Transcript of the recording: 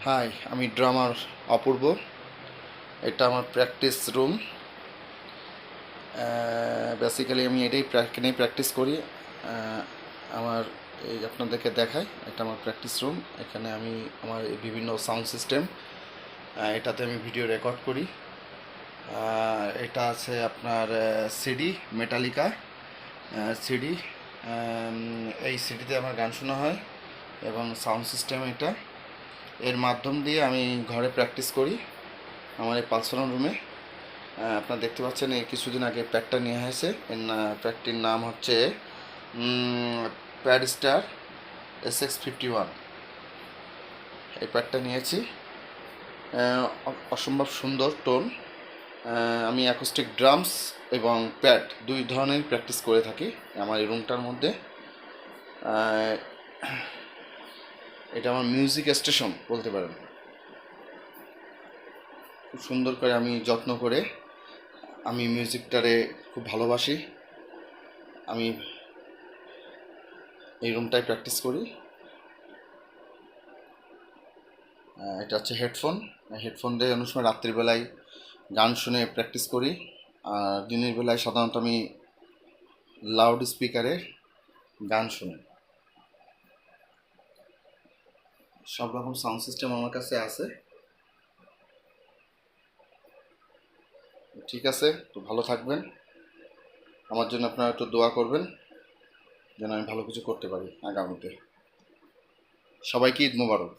High, আমি ড্রামার অপূর্ব। এটা আমার প্র্যাকটিস রুম। বেসিক্যালি আমি এখানেই প্র্যাকটিস করি। আমার এই আপনাদেরকে দেখাই, এটা আমার প্র্যাকটিস রুম। এখানে আমি আমার এই বিভিন্ন সাউন্ড সিস্টেম, এটাতে আমি ভিডিও রেকর্ড করি। এটা আছে আপনার সিডি, মেটালিকা সিডি। এই সিডিতে আমার গান শোনা হয় এবং সাউন্ড সিস্টেম এটা। এর মাধ্যম দিয়ে আমি ঘরে প্র্যাকটিস করি আমার এই পালসোনা রুমে। আপনারা দেখতে পাচ্ছেন এই কিছুদিন আগে প্যাডটা নিয়ে হয়েছে। প্যাডটির নাম হচ্ছে প্যাড স্টার SX51। এই প্যাডটা নিয়েছি। অসম্ভব সুন্দর টোন। আমি অ্যাকোস্টিক ড্রামস এবং প্যাড দুই ধরনের প্র্যাকটিস করে থাকি আমার এই রুমটার মধ্যে। এটা আমার মিউজিক স্টেশন বলতে পারেন। খুব সুন্দর করে আমি যত্ন করে আমি মিউজিকটারে খুব ভালোবাসি। আমি এই রুমটায় প্র্যাকটিস করি। এটা হচ্ছে হেডফোন। হেডফোন দিয়ে অনেক সময় রাত্রিবেলায় গান শুনে প্র্যাকটিস করি। আর দিনের বেলায় সাধারণত আমি লাউড স্পিকারে গান শুনি। সব রকম সাউন্ড সিস্টেম আমার কাছে আছে। ঠিক আছে, তো ভালো থাকবেন। আমার জন্য আপনারা একটু দোয়া করবেন যেন আমি ভালো কিছু করতে পারি আগামীতে। সবাইকে ঈদ মোবারক।